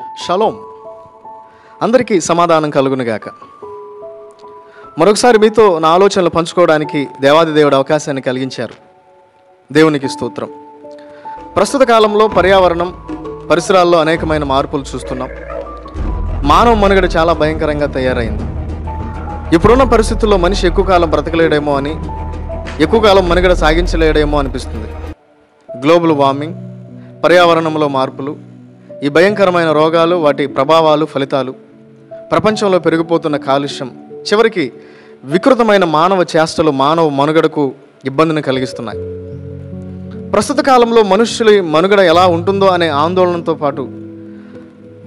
Shalom. అందరికీ సమాధానం కలుగునుగాక. మరొకసారి మీతో నా ఆలోచనలు పంచుకోవడానికి దేవాది దేవుడు అవకాశాన్ని కలిగించారు. దేవునికి స్తోత్రం. ప్రస్తుత కాలంలో పర్యావరణం, పరిసరాల్లో అనేకమైన మార్పులు చూస్తున్నాం. మానవ మనుగడ చాలా భయంకరంగా తయారైంది. ఇప్పుడున్న పరిస్థితుల్లో మనిషి ఎక్కువ కాలం బ్రతకలేడేమో అని, ఎక్కువ కాలం మనుగడ సాగించలేడేమో అనిపిస్తుంది. గ్లోబల్ వార్మింగ్, పర్యావరణంలో మార్పులు, ఈ భయంకరమైన రోగాలు, వాటి ప్రభావాలు, ఫలితాలు, ప్రపంచంలో పెరిగిపోతున్న కాలుష్యం, చివరికి వికృతమైన మానవ చేష్టలు మానవ మనుగడకు ఇబ్బందిని కలిగిస్తున్నాయి. ప్రస్తుత కాలంలో మనుషుల మనుగడ ఎలా ఉంటుందో అనే ఆందోళనతో పాటు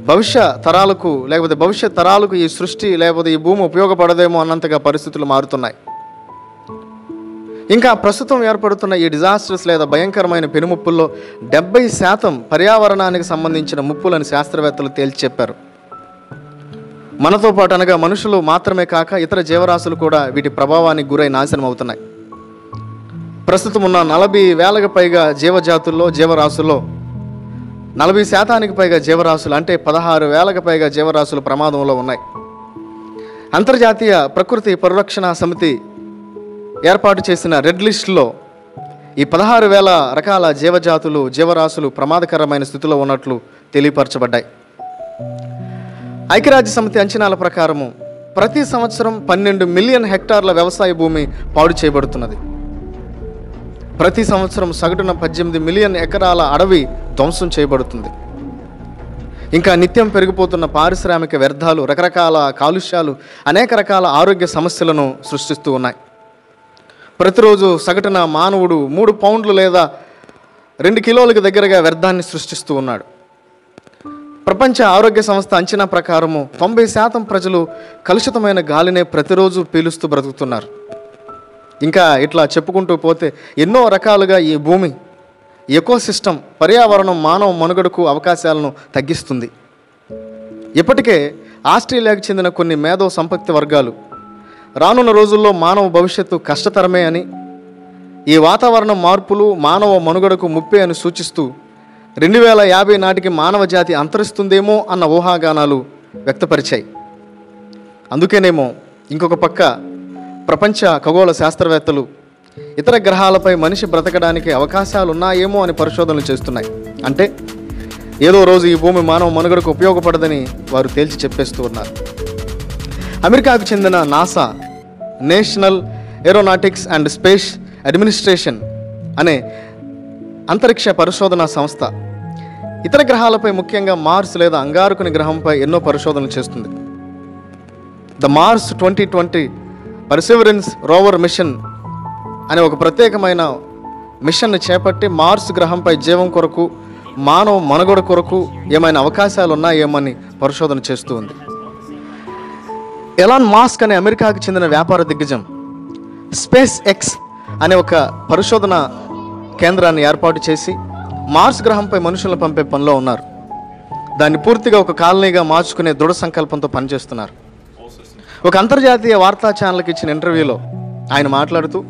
భవిష్యత్ తరాలకు ఈ సృష్టి లేకపోతే ఈ భూమి ఉపయోగపడదేమో అన్నంతగా పరిస్థితులు మారుతున్నాయి. ఇంకా ప్రస్తుతం ఏర్పడుతున్న ఈ డిజాస్టర్స్ లేదా భయంకరమైన పెనుముప్పుల్లో 70% పర్యావరణానికి సంబంధించిన ముప్పులని శాస్త్రవేత్తలు తేల్చి చెప్పారు. మనతో పాటు అనగా మనుషులు మాత్రమే కాక ఇతర జీవరాశులు కూడా వీటి ప్రభావానికి గురై నాశనం అవుతున్నాయి. ప్రస్తుతం ఉన్న 40,000కు పైగా జీవరాశుల్లో 40% పైగా జీవరాశులు అంటే 16,000కు పైగా జీవరాశులు ప్రమాదంలో ఉన్నాయి. అంతర్జాతీయ ప్రకృతి పరిరక్షణ సమితి ఏర్పాటు చేసిన రెడ్ లిస్టులో ఈ 16,000 రకాల జీవరాశులు ప్రమాదకరమైన స్థితిలో ఉన్నట్లు తెలియపరచబడ్డాయి. ఐక్యరాజ్య సమితి అంచనాల ప్రకారము ప్రతి సంవత్సరం 12 మిలియన్ హెక్టార్ల వ్యవసాయ భూమి పాడు చేయబడుతున్నది. ప్రతి సంవత్సరం సగటున 18 మిలియన్ ఎకరాల అడవి ధ్వంసం చేయబడుతుంది. ఇంకా నిత్యం పెరిగిపోతున్న పారిశ్రామిక వ్యర్థాలు, రకరకాల కాలుష్యాలు అనేక రకాల ఆరోగ్య సమస్యలను సృష్టిస్తూ ఉన్నాయి. ప్రతిరోజు సగటున మానవుడు 3 పౌండ్లు లేదా 2 కిలోలకు దగ్గరగా వ్యర్థాన్ని సృష్టిస్తూ ఉన్నాడు. ప్రపంచ ఆరోగ్య సంస్థ అంచనా ప్రకారము 90% ప్రజలు కలుషితమైన గాలినే ప్రతిరోజు పీలుస్తూ బ్రతుకుతున్నారు. ఇంకా ఇట్లా చెప్పుకుంటూ పోతే ఎన్నో రకాలుగా ఈ భూమి ఎకోసిస్టమ్, పర్యావరణం మానవ మనుగడకు అవకాశాలను తగ్గిస్తుంది. ఇప్పటికే ఆస్ట్రేలియాకు చెందిన కొన్ని మేధో సంపత్తి వర్గాలు రానున్న రోజుల్లో మానవ భవిష్యత్తు కష్టతరమే అని, ఈ వాతావరణ మార్పులు మానవ మనుగడకు ముప్పే అని సూచిస్తూ 2050 నాటికి మానవ జాతి అంతరిస్తుందేమో అన్న ఊహాగానాలు వ్యక్తపరిచాయి. అందుకేనేమో ఇంకొక పక్క ప్రపంచ ఖగోళ శాస్త్రవేత్తలు ఇతర గ్రహాలపై మనిషి బ్రతకడానికి అవకాశాలు ఉన్నాయేమో అని పరిశోధనలు చేస్తున్నాయి. అంటే ఏదో రోజు ఈ భూమి మానవ మనుగడకు ఉపయోగపడదని వారు తేల్చి చెప్పేస్తూ ఉన్నారు. అమెరికాకు చెందిన NASA, national aeronautics and space administration అనే అంతరిక్ష పరిశోధనా సంస్థ ఇతర గ్రహాలపై, ముఖ్యంగా మార్స్ లేదా అంగారకుని గ్రహంపై ఎన్నో పరిశోధనలు చేస్తుంది. The Mars 2020 Perseverance rover mission అనే ఒక ప్రత్యేకమైన మిషన్ను చేపట్టి మార్స్ గ్రహంపై జీవం కొరకు, మానవ మనుగడ కొరకు ఏమైనా అవకాశాలు ఉన్నాయేమని పరిశోధన చేస్తూ ఉంది. ఎలాన్ మాస్క్ అనే అమెరికాకు చెందిన వ్యాపార దిగ్గజం స్పేస్ ఎక్స్ అనే ఒక పరిశోధన కేంద్రాన్ని ఏర్పాటు చేసి మార్స్ గ్రహంపై మనుషులను పంపే పనిలో ఉన్నారు. దాన్ని పూర్తిగా ఒక కాలనీగా మార్చుకునే దృఢ సంకల్పంతో పనిచేస్తున్నారు. ఒక అంతర్జాతీయ వార్తా ఛానల్కి ఇచ్చిన ఇంటర్వ్యూలో ఆయన మాట్లాడుతూ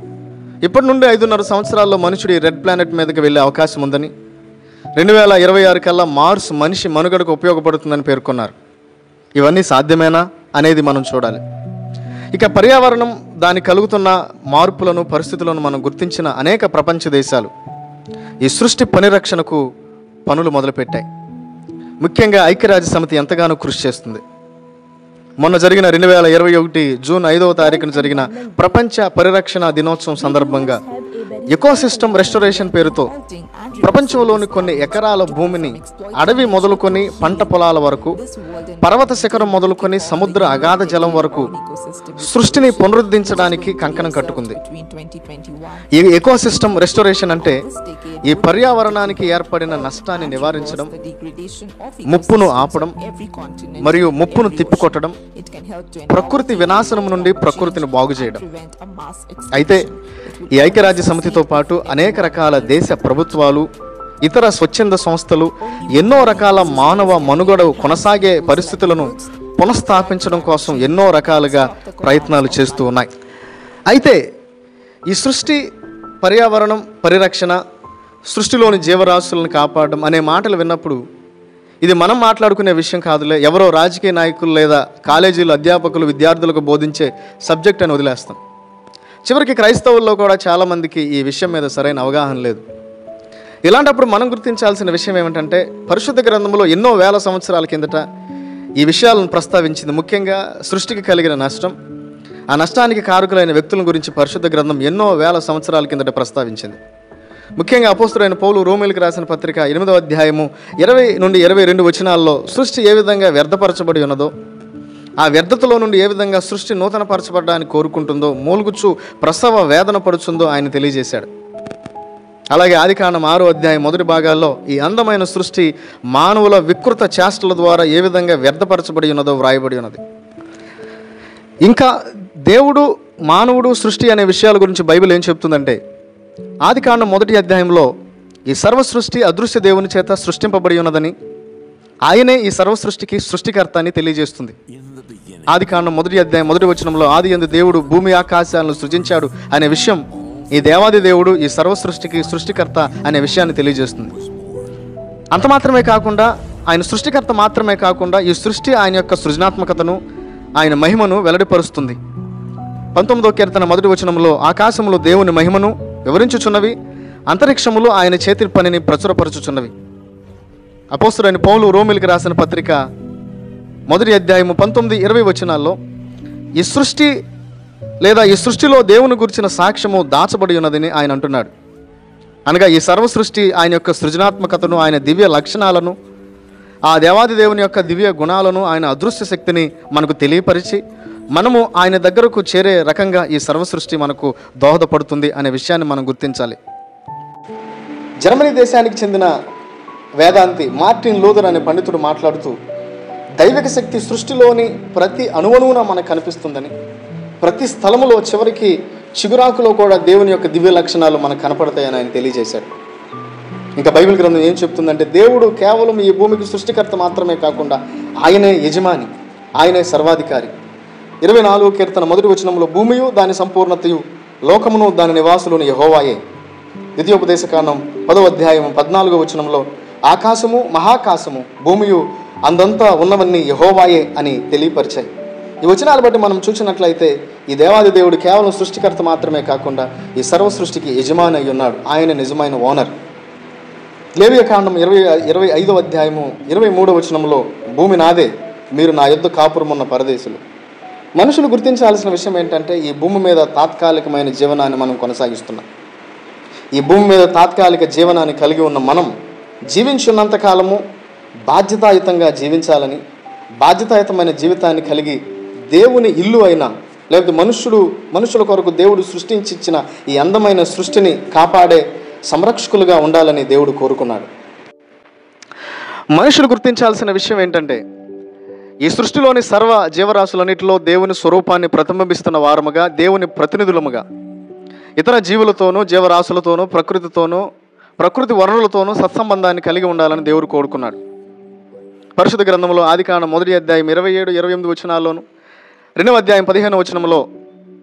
ఇప్పటి నుండి 5.5 సంవత్సరాల్లో మనుషుడు ఈ రెడ్ ప్లానెట్ మీదకి వెళ్ళే అవకాశం ఉందని, 2026 కల్లా మార్స్ మనిషి మనుగడకు ఉపయోగపడుతుందని పేర్కొన్నారు. ఇవన్నీ సాధ్యమేనా అనేది మనం చూడాలి. ఇక పర్యావరణం, దాని కలుగుతున్న మార్పులను, పరిస్థితులను మనం గుర్తించిన అనేక ప్రపంచ దేశాలు ఈ సృష్టి పరిరక్షణకు పనులు మొదలుపెట్టాయి. ముఖ్యంగా ఐక్యరాజ్య సమితి ఎంతగానో కృషి చేస్తుంది. మొన్న జరిగిన 2021 జూన్ 5వ తారీఖున జరిగిన ప్రపంచ పరిరక్షణ దినోత్సవం సందర్భంగా ఎకోసిస్టమ్ రెస్టోరేషన్ పేరుతో ప్రపంచంలోని కొన్ని ఎకరాల భూమిని, అడవి మొదలుకొని పంట పొలాల వరకు, పర్వత శిఖరం మొదలుకొని సముద్ర అగాధ జలం వరకు సృష్టిని పునరుద్ధరించడానికి కంకణం కట్టుకుంది. ఈ ఎకోసిస్టమ్ రెస్టోరేషన్ అంటే ఈ పర్యావరణానికి ఏర్పడిన నష్టాన్ని నివారించడం, ముప్పును ఆపడం మరియు ముప్పును తిప్పికొట్టడం, ప్రకృతి వినాశనం నుండి ప్రకృతిని బాగు చేయడం. అయితే ఈ ఐక్యరాజ్య సమితితో పాటు అనేక రకాల దేశ ప్రభుత్వాలు, ఇతర స్వచ్ఛంద సంస్థలు ఎన్నో రకాల మానవ మనుగడ కొనసాగే పరిస్థితులను పునఃస్థాపించడం కోసం ఎన్నో రకాలుగా ప్రయత్నాలు చేస్తూ ఉన్నాయి. అయితే ఈ సృష్టి, పర్యావరణం పరిరక్షణ, సృష్టిలోని జీవరాశులను కాపాడడం అనే మాటలు విన్నప్పుడు ఇది మనం మాట్లాడుకునే విషయం కాదులే, ఎవరో రాజకీయ నాయకులు లేదా కాలేజీలు అధ్యాపకులు విద్యార్థులకు బోధించే సబ్జెక్ట్ అని వదిలేస్తాం. చివరికి క్రైస్తవుల్లో కూడా చాలామందికి ఈ విషయం మీద సరైన అవగాహన లేదు. ఇలాంటప్పుడు మనం గుర్తించాల్సిన విషయం ఏమిటంటే, పరిశుద్ధ గ్రంథంలో ఎన్నో వేల సంవత్సరాల కిందట ఈ విషయాలను ప్రస్తావించింది. ముఖ్యంగా సృష్టికి కలిగిన నష్టం, ఆ నష్టానికి కారకులైన వ్యక్తుల గురించి పరిశుద్ధ గ్రంథం ఎన్నో వేల సంవత్సరాల కిందట ప్రస్తావించింది. ముఖ్యంగా అపోస్తలుడైన పౌలు రోమీయులకు రాసిన పత్రిక 8వ అధ్యాయము 20 నుండి 22 వచనాల్లో సృష్టి ఏ విధంగా వ్యర్థపరచబడి ఉన్నదో, ఆ వ్యర్థతలో నుండి ఏ విధంగా సృష్టి నూతనపరచబడడానికి కోరుకుంటుందో, మూలుగుచ్చు ప్రసవ వేదన పడుచుందో ఆయన తెలియజేశాడు. అలాగే ఆదికాండం 6వ అధ్యాయం మొదటి భాగాల్లో ఈ అందమైన సృష్టి మానవుల వికృత చేష్టల ద్వారా ఏ విధంగా వ్యర్థపరచబడి ఉన్నదో వ్రాయబడి ఉన్నది. ఇంకా దేవుడు, మానవుడు, సృష్టి అనే విషయాల గురించి బైబిల్ ఏం చెప్తుందంటే, ఆదికాండం 1వ అధ్యాయంలో ఈ సర్వ సృష్టి అదృశ్య దేవుని చేత సృష్టింపబడి ఉన్నదని, ఆయనే ఈ సర్వ సృష్టికి సృష్టికర్త అని తెలియజేస్తుంది. ఆదికాండం 1వ అధ్యాయం 1వ వచనంలో ఆది యందు దేవుడు భూమి ఆకాశాలను సృజించాడు అనే విషయం, ఈ దేవాది దేవుడు ఈ సర్వ సృష్టికి సృష్టికర్త అనే విషయాన్ని తెలియజేస్తుంది. అంత మాత్రమే కాకుండా, ఆయన సృష్టికర్త మాత్రమే కాకుండా ఈ సృష్టి ఆయన యొక్క సృజనాత్మకతను, ఆయన మహిమను వెల్లడిపరుస్తుంది. 19వ కీర్తన 1వ వచనంలో ఆకాశములు దేవుని మహిమను వివరించుచున్నవి, అంతరిక్షములు ఆయన చేతి పనిని ప్రచురపరచుచున్నవి. అపోస్తలుడైన పౌలు రోమీయులకు రాసిన పత్రిక 1వ అధ్యాయము 19-20 వచనాల్లో ఈ సృష్టి లేదా ఈ సృష్టిలో దేవుని గురించిన సాక్ష్యము దాచబడి ఉన్నదని ఆయన అంటున్నాడు. అనగా ఈ సర్వ సృష్టి ఆయన యొక్క సృజనాత్మకతను, ఆయన దివ్య లక్షణాలను, ఆ దేవాది దేవుని యొక్క దివ్య గుణాలను, ఆయన అదృశ్య శక్తిని మనకు తెలియపరిచి మనము ఆయన దగ్గరకు చేరే రకంగా ఈ సర్వ సృష్టి మనకు దోహదపడుతుంది అనే విషయాన్ని మనం గుర్తించాలి. జర్మనీ దేశానికి చెందిన వేదాంతి మార్టిన్ లూథర్ అనే పండితుడు మాట్లాడుతూ, దైవిక శక్తి సృష్టిలోని ప్రతి అణువణువున మనకు కనిపిస్తుందని, ప్రతి స్థలములో చివరికి చిగురాకులో కూడా దేవుని యొక్క దివ్య లక్షణాలు మనకు కనపడతాయని ఆయన తెలియజేశాడు. ఇంకా బైబిల్ గ్రంథం ఏం చెప్తుందంటే, దేవుడు కేవలం ఈ భూమికి సృష్టికర్త మాత్రమే కాకుండా ఆయనే యజమాని, ఆయనే సర్వాధికారి. 24వ కీర్తన 1వ వచనంలో భూమియు దాని సంపూర్ణతయు, లోకమును దాని నివాసులను యెహోవాయే. ద్వితీయోపదేశకాండం 10వ అధ్యాయం 14వ వచనంలో ఆకాశము మహాకాశము భూమియు అందంతా ఉన్నవన్నీ యెహోవాయే అని తెలియపరిచాయి. ఈ వచనాలు బట్టి మనం చూసినట్లయితే ఈ దేవాది దేవుడు కేవలం సృష్టికర్త మాత్రమే కాకుండా ఈ సర్వ సృష్టికి యజమాని అయి ఉన్నాడు. ఆయన నిజమైన ఓనర్. లేవియకాండం 25వ అధ్యాయము 23వ వచనంలో భూమి నాదే, మీరు నా యొద్ద కాపురమున్న పరదేశులు. మనుషులు గుర్తించాల్సిన విషయం ఏంటంటే, ఈ భూమి మీద తాత్కాలికమైన జీవనాన్ని మనం కొనసాగిస్తున్నాం. ఈ భూమి మీద తాత్కాలిక జీవనాన్ని కలిగి ఉన్న మనం జీవించున్నంత కాలము బాధ్యతాయుతంగా జీవించాలని, బాధ్యతాయుతమైన జీవితాన్ని కలిగి దేవుని ఇల్లు అయినా లేకపోతే మనుషుల కొరకు దేవుడు సృష్టించి ఇచ్చిన ఈ అందమైన సృష్టిని కాపాడే సంరక్షకులుగా ఉండాలని దేవుడు కోరుకున్నాడు. మనుషులు గుర్తించాల్సిన విషయం ఏంటంటే, ఈ సృష్టిలోని సర్వ జీవరాశులన్నిటిలో దేవుని స్వరూపాన్ని ప్రతిబింబిస్తున్న వారముగా, దేవుని ప్రతినిధులముగా ఇతర జీవులతోనూ, జీవరాశులతోనూ, ప్రకృతితోనూ, ప్రకృతి వనరులతోనూ సత్సంబంధాన్ని కలిగి ఉండాలని దేవుడు కోరుకున్నాడు. పరిశుద్ధ గ్రంథంలో ఆదికాండం 1వ అధ్యాయం 27-28 వచనాల్లోను, 2వ అధ్యాయం 15వ వచనంలో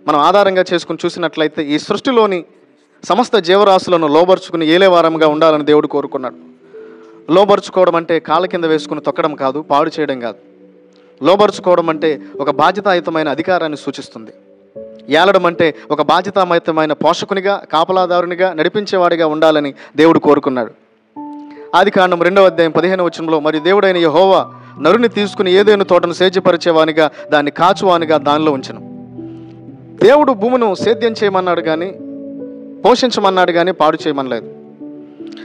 మనం ఆధారంగా చేసుకుని చూసినట్లయితే ఈ సృష్టిలోని సమస్త జీవరాశులను లోబర్చుకుని ఏలేవారంగా ఉండాలని దేవుడు కోరుకున్నాడు. లోబర్చుకోవడం అంటే కాళ్ళ కింద వేసుకుని తొక్కడం కాదు, పాడు చేయడం కాదు. లోబర్చుకోవడం అంటే ఒక బాధ్యతాయుతమైన అధికారాన్ని సూచిస్తుంది. ఏలడం అంటే ఒక బాధ్యతాయుతమైన పోషకునిగా, కాపలాదారునిగా, నడిపించేవాడిగా ఉండాలని దేవుడు కోరుకున్నాడు. ఆదికాండం 2వ అధ్యాయం 15వ వచనంలో, మరియు దేవుడైన యెహోవా నరుని తీసుకుని ఏదైనా తోటను సేద్యపరిచేవానిగా, దాన్ని కాచువానిగా దానిలో ఉంచెను. దేవుడు భూమిను సేద్యం చేయమన్నాడు కానీ, పోషించమన్నాడు కానీ పాడు చేయమనలేదు.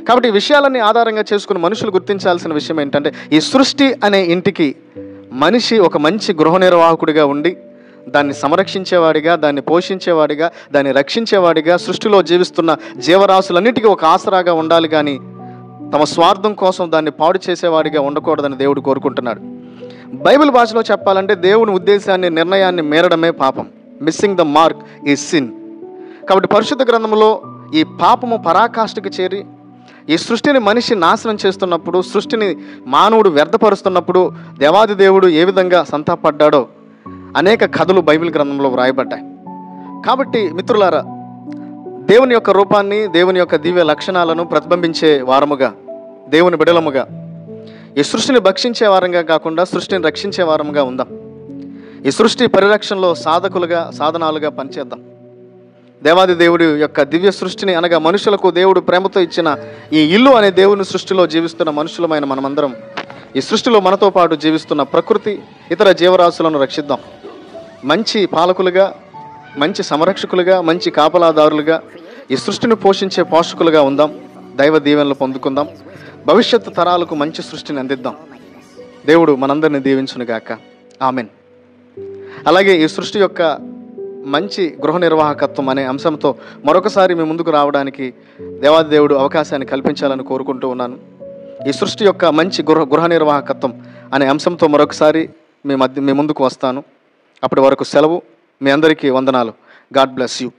కాబట్టి ఈ విషయాలన్నీ ఆధారంగా చేసుకుని మనుషులు గుర్తించాల్సిన విషయం ఏంటంటే, ఈ సృష్టి అనే ఇంటికి మనిషి ఒక మంచి గృహ నిర్వాహకుడిగా ఉండి దాన్ని సంరక్షించేవాడిగా, దాన్ని పోషించేవాడిగా, దాన్ని రక్షించేవాడిగా, సృష్టిలో జీవిస్తున్న జీవరాశులన్నిటికీ ఒక ఆసరాగా ఉండాలి కానీ తమ స్వార్థం కోసం దాన్ని పాడు చేసేవాడిగా ఉండకూడదని దేవుడు కోరుకుంటున్నాడు. బైబిల్ భాషలో చెప్పాలంటే దేవుని ఉద్దేశాన్ని, నిర్ణయాన్ని మేరడమే పాపం. Missing the mark is sin. కాబట్టి పరిశుద్ధ గ్రంథంలో ఈ పాపము పరాకాష్ఠకు చేరి ఈ సృష్టిని మనిషి నాశనం చేస్తున్నప్పుడు, సృష్టిని మానవుడు వ్యర్థపరుస్తున్నప్పుడు దేవాది దేవుడు ఏ విధంగా సంతాపడ్డాడో అనేక కథలు బైబిల్ గ్రంథంలో వ్రాయబడ్డాయి. కాబట్టి మిత్రులారా, దేవుని యొక్క రూపాన్ని, దేవుని యొక్క దివ్య లక్షణాలను ప్రతిబింబించే వారముగా, దేవుని బిడలముగా ఈ సృష్టిని భక్షించే వారంగా కాకుండా సృష్టిని రక్షించే వారంగా ఉందాం. ఈ సృష్టి పరిరక్షణలో సాధనాలుగా పనిచేద్దాం. దేవాది దేవుడి యొక్క దివ్య సృష్టిని అనగా మనుషులకు దేవుడు ప్రేమతో ఇచ్చిన ఈ ఇల్లు అనే దేవుని సృష్టిలో జీవిస్తున్న మనుషులమైన మనమందరం ఈ సృష్టిలో మనతో పాటు జీవిస్తున్న ప్రకృతి, ఇతర జీవరాశులను రక్షిద్దాం. మంచి పాలకులుగా, మంచి సంరక్షకులుగా, మంచి కాపలాదారులుగా, ఈ సృష్టిని పోషించే పోషకులుగా ఉందాం. దైవ దీవెనలు పొందుకుందాం. భవిష్యత్తు తరాలకు మంచి సృష్టిని అందిద్దాం. దేవుడు మనందరినీ దీవించునుగాక. ఆమెన్. అలాగే ఈ సృష్టి యొక్క మంచి గృహ నిర్వాహకత్వం అనే అంశంతో మరొకసారి మీ ముందుకు రావడానికి దేవాది దేవుడు అవకాశాన్ని కల్పించాలని కోరుకుంటూ ఉన్నాను. ఈ సృష్టి యొక్క మంచి గృహ నిర్వాహకత్వం అనే అంశంతో మరొకసారి మీ ముందుకు వస్తాను. అప్పటి వరకు సెలవు. మీ అందరికీ వందనాలు. God bless you.